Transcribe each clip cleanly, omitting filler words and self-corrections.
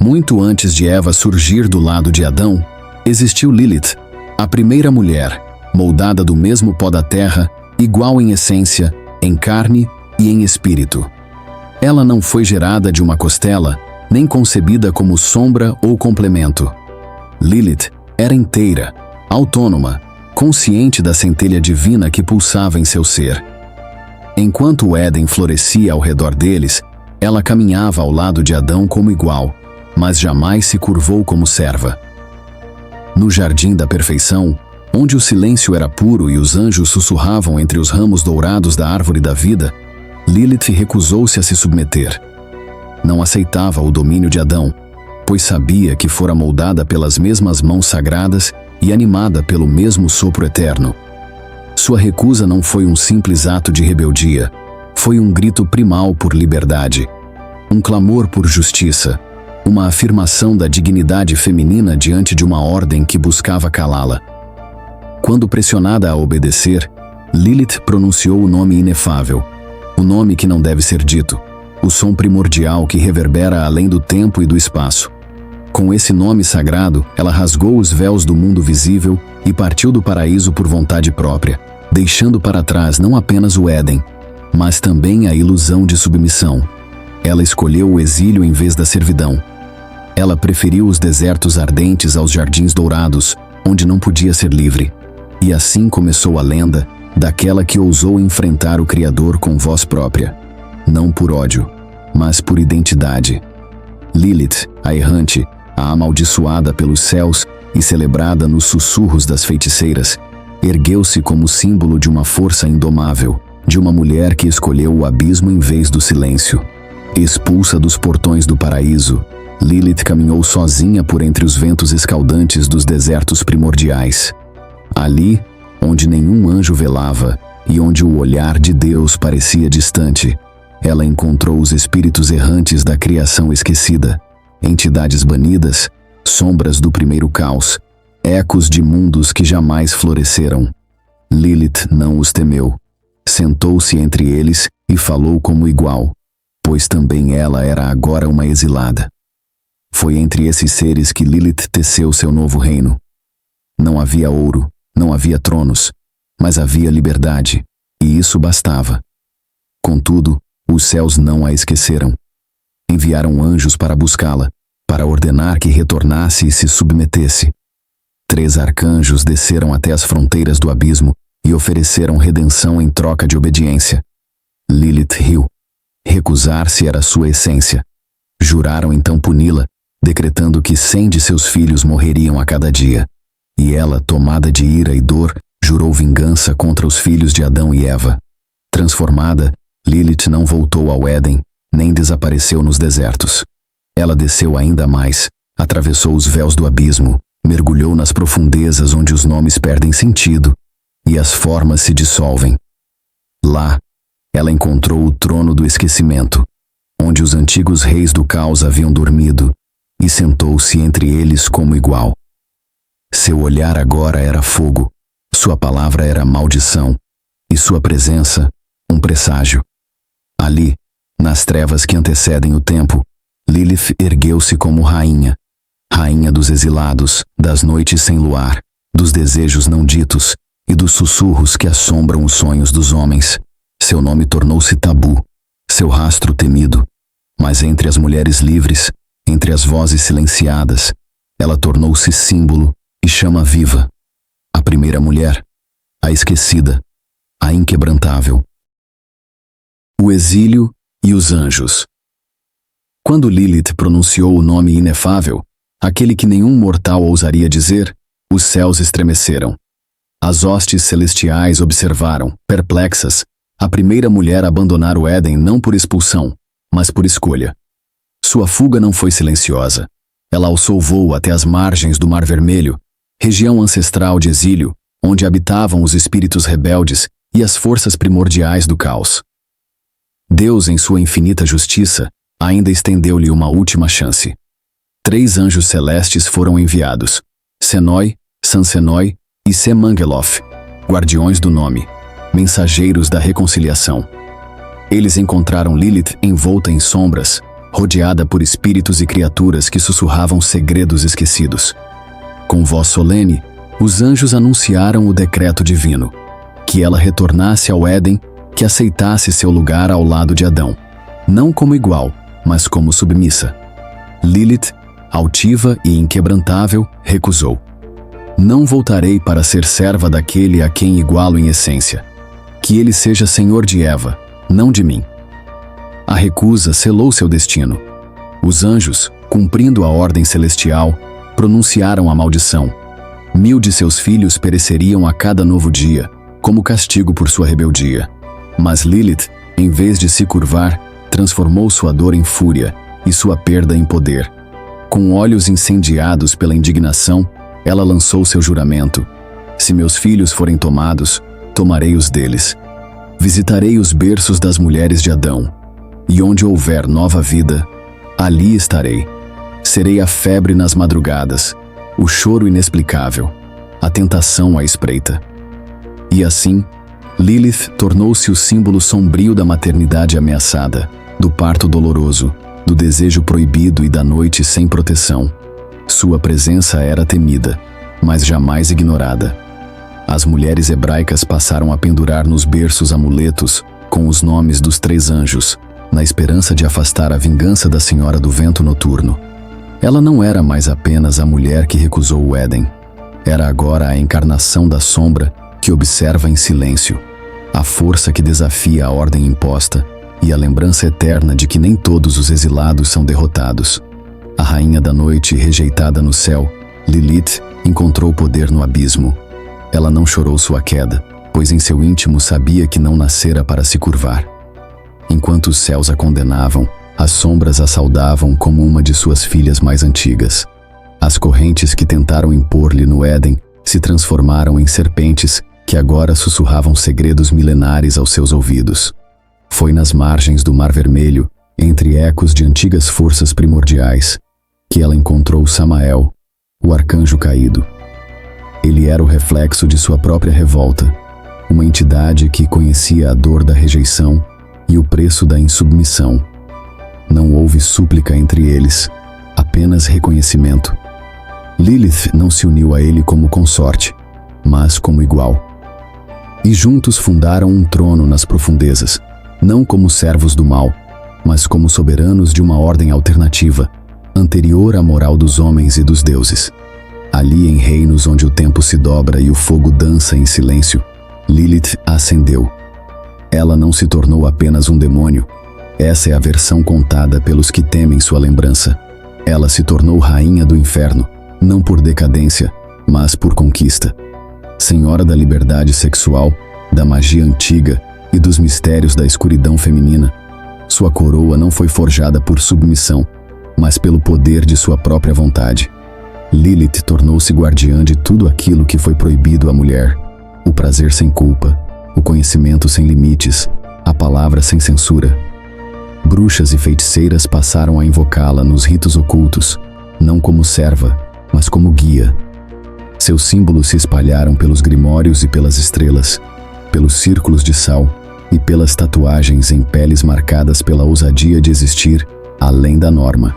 Muito antes de Eva surgir do lado de Adão, existiu Lilith, a primeira mulher, moldada do mesmo pó da terra, igual em essência, em carne e em espírito. Ela não foi gerada de uma costela, nem concebida como sombra ou complemento. Lilith era inteira, autônoma, consciente da centelha divina que pulsava em seu ser. Enquanto o Éden florescia ao redor deles, ela caminhava ao lado de Adão como igual, mas jamais se curvou como serva. No jardim da perfeição, onde o silêncio era puro e os anjos sussurravam entre os ramos dourados da árvore da vida, Lilith recusou-se a se submeter. Não aceitava o domínio de Adão, pois sabia que fora moldada pelas mesmas mãos sagradas e animada pelo mesmo sopro eterno. Sua recusa não foi um simples ato de rebeldia, foi um grito primal por liberdade, um clamor por justiça, uma afirmação da dignidade feminina diante de uma ordem que buscava calá-la. Quando pressionada a obedecer, Lilith pronunciou o nome inefável, o nome que não deve ser dito, o som primordial que reverbera além do tempo e do espaço. Com esse nome sagrado, ela rasgou os véus do mundo visível e partiu do paraíso por vontade própria, deixando para trás não apenas o Éden, mas também a ilusão de submissão. Ela escolheu o exílio em vez da servidão. Ela preferiu os desertos ardentes aos jardins dourados, onde não podia ser livre. E assim começou a lenda daquela que ousou enfrentar o Criador com voz própria, não por ódio, mas por identidade. Lilith, a errante, a amaldiçoada pelos céus e celebrada nos sussurros das feiticeiras, ergueu-se como símbolo de uma força indomável, de uma mulher que escolheu o abismo em vez do silêncio. Expulsa dos portões do paraíso, Lilith caminhou sozinha por entre os ventos escaldantes dos desertos primordiais. Ali, onde nenhum anjo velava e onde o olhar de Deus parecia distante, ela encontrou os espíritos errantes da criação esquecida, entidades banidas, sombras do primeiro caos, ecos de mundos que jamais floresceram. Lilith não os temeu. Sentou-se entre eles e falou como igual, pois também ela era agora uma exilada. Foi entre esses seres que Lilith teceu seu novo reino. Não havia ouro, não havia tronos, mas havia liberdade, e isso bastava. Contudo, os céus não a esqueceram. Enviaram anjos para buscá-la, para ordenar que retornasse e se submetesse. 3 arcanjos desceram até as fronteiras do abismo e ofereceram redenção em troca de obediência. Lilith riu. Recusar-se era sua essência. Juraram então puni-la, decretando que 100 de seus filhos morreriam a cada dia. E ela, tomada de ira e dor, jurou vingança contra os filhos de Adão e Eva. Transformada, Lilith não voltou ao Éden, nem desapareceu nos desertos. Ela desceu ainda mais, atravessou os véus do abismo, mergulhou nas profundezas onde os nomes perdem sentido e as formas se dissolvem. Lá, ela encontrou o trono do esquecimento, onde os antigos reis do caos haviam dormido, e sentou-se entre eles como igual. Seu olhar agora era fogo, sua palavra era maldição, e sua presença, um presságio. Ali, nas trevas que antecedem o tempo, Lilith ergueu-se como rainha, rainha dos exilados, das noites sem luar, dos desejos não ditos e dos sussurros que assombram os sonhos dos homens. Seu nome tornou-se tabu, seu rastro temido, mas entre as mulheres livres, entre as vozes silenciadas, ela tornou-se símbolo e chama viva. A primeira mulher, a esquecida, a inquebrantável. O exílio e os anjos. Quando Lilith pronunciou o nome inefável, aquele que nenhum mortal ousaria dizer, os céus estremeceram. As hostes celestiais observaram, perplexas, a primeira mulher abandonar o Éden não por expulsão, mas por escolha. Sua fuga não foi silenciosa. Ela alçou voo até as margens do Mar Vermelho, região ancestral de exílio, onde habitavam os espíritos rebeldes e as forças primordiais do caos. Deus, em sua infinita justiça, ainda estendeu-lhe uma última chance. 3 anjos celestes foram enviados, Senoi, Sansenoi e Semangeloth, guardiões do nome, mensageiros da reconciliação. Eles encontraram Lilith envolta em sombras, rodeada por espíritos e criaturas que sussurravam segredos esquecidos. Com voz solene, os anjos anunciaram o decreto divino, que ela retornasse ao Éden, que aceitasse seu lugar ao lado de Adão, não como igual, mas como submissa. Lilith, altiva e inquebrantável, recusou. Não voltarei para ser serva daquele a quem igualo em essência. Que ele seja senhor de Eva, não de mim. A recusa selou seu destino. Os anjos, cumprindo a ordem celestial, pronunciaram a maldição. 1000 de seus filhos pereceriam a cada novo dia, como castigo por sua rebeldia. Mas Lilith, em vez de se curvar, transformou sua dor em fúria e sua perda em poder. Com olhos incendiados pela indignação, ela lançou seu juramento: se meus filhos forem tomados, tomarei os deles. Visitarei os berços das mulheres de Adão, e onde houver nova vida, ali estarei. Serei a febre nas madrugadas, o choro inexplicável, a tentação à espreita. E assim, Lilith tornou-se o símbolo sombrio da maternidade ameaçada, do parto doloroso, do desejo proibido e da noite sem proteção. Sua presença era temida, mas jamais ignorada. As mulheres hebraicas passaram a pendurar nos berços amuletos com os nomes dos 3 anjos, na esperança de afastar a vingança da Senhora do Vento Noturno. Ela não era mais apenas a mulher que recusou o Éden. Era agora a encarnação da sombra que observa em silêncio, a força que desafia a ordem imposta e a lembrança eterna de que nem todos os exilados são derrotados. A rainha da noite, rejeitada no céu, Lilith, encontrou poder no abismo. Ela não chorou sua queda, pois em seu íntimo sabia que não nascera para se curvar. Enquanto os céus a condenavam, as sombras a saudavam como uma de suas filhas mais antigas. As correntes que tentaram impor-lhe no Éden se transformaram em serpentes que agora sussurravam segredos milenares aos seus ouvidos. Foi nas margens do Mar Vermelho, entre ecos de antigas forças primordiais, que ela encontrou Samael, o arcanjo caído. Ele era o reflexo de sua própria revolta, uma entidade que conhecia a dor da rejeição e o preço da insubmissão. Não houve súplica entre eles, apenas reconhecimento. Lilith não se uniu a ele como consorte, mas como igual. E juntos fundaram um trono nas profundezas, não como servos do mal, mas como soberanos de uma ordem alternativa, anterior à moral dos homens e dos deuses. Ali, em reinos onde o tempo se dobra e o fogo dança em silêncio, Lilith ascendeu. Ela não se tornou apenas um demônio. Essa é a versão contada pelos que temem sua lembrança. Ela se tornou rainha do inferno, não por decadência, mas por conquista. Senhora da liberdade sexual, da magia antiga e dos mistérios da escuridão feminina. Sua coroa não foi forjada por submissão, mas pelo poder de sua própria vontade. Lilith tornou-se guardiã de tudo aquilo que foi proibido à mulher: o prazer sem culpa, o conhecimento sem limites, a palavra sem censura. Bruxas e feiticeiras passaram a invocá-la nos ritos ocultos, não como serva, mas como guia. Seus símbolos se espalharam pelos grimórios e pelas estrelas, pelos círculos de sal e pelas tatuagens em peles marcadas pela ousadia de existir além da norma.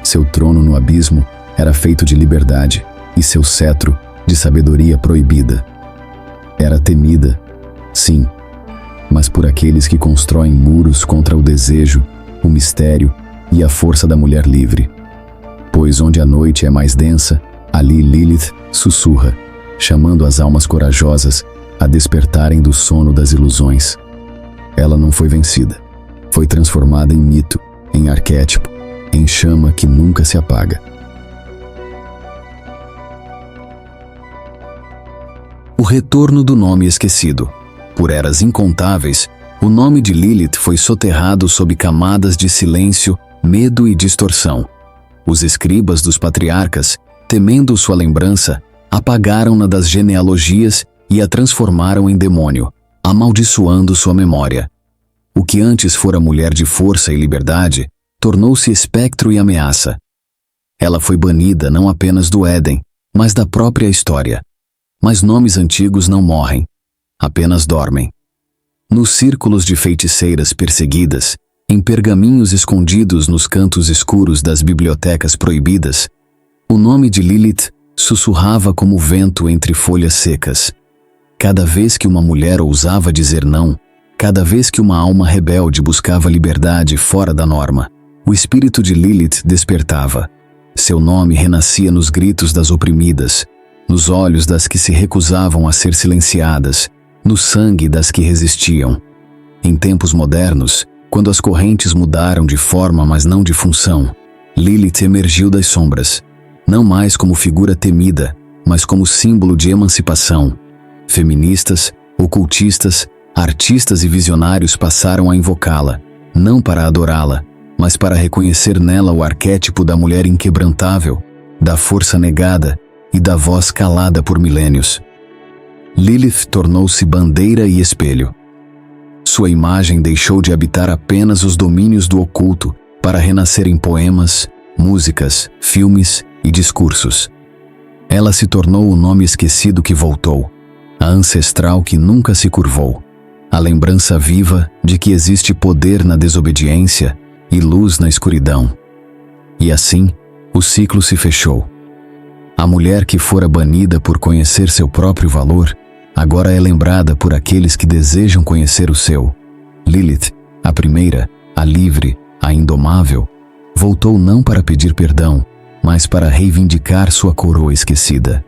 Seu trono no abismo era feito de liberdade e seu cetro de sabedoria proibida. Era temida, sim, mas por aqueles que constroem muros contra o desejo, o mistério e a força da mulher livre. Pois onde a noite é mais densa, ali Lilith sussurra, chamando as almas corajosas a despertarem do sono das ilusões. Ela não foi vencida. Foi transformada em mito, em arquétipo, em chama que nunca se apaga. O retorno do nome esquecido. Por eras incontáveis, o nome de Lilith foi soterrado sob camadas de silêncio, medo e distorção. Os escribas dos patriarcas, temendo sua lembrança, apagaram-na das genealogias e a transformaram em demônio, amaldiçoando sua memória. O que antes fora mulher de força e liberdade, tornou-se espectro e ameaça. Ela foi banida não apenas do Éden, mas da própria história. Mas nomes antigos não morrem, apenas dormem. Nos círculos de feiticeiras perseguidas, em pergaminhos escondidos nos cantos escuros das bibliotecas proibidas, o nome de Lilith sussurrava como vento entre folhas secas. Cada vez que uma mulher ousava dizer não, cada vez que uma alma rebelde buscava liberdade fora da norma, o espírito de Lilith despertava. Seu nome renascia nos gritos das oprimidas, nos olhos das que se recusavam a ser silenciadas, no sangue das que resistiam. Em tempos modernos, quando as correntes mudaram de forma, mas não de função, Lilith emergiu das sombras, não mais como figura temida, mas como símbolo de emancipação. Feministas, ocultistas, artistas e visionários passaram a invocá-la, não para adorá-la, mas para reconhecer nela o arquétipo da mulher inquebrantável, da força negada e da voz calada por milênios. Lilith tornou-se bandeira e espelho. Sua imagem deixou de habitar apenas os domínios do oculto para renascer em poemas, músicas, filmes e discursos. Ela se tornou o nome esquecido que voltou, a ancestral que nunca se curvou, a lembrança viva de que existe poder na desobediência e luz na escuridão. E assim, o ciclo se fechou. A mulher que fora banida por conhecer seu próprio valor, agora é lembrada por aqueles que desejam conhecer o seu. Lilith, a primeira, a livre, a indomável, voltou não para pedir perdão, mas para reivindicar sua coroa esquecida.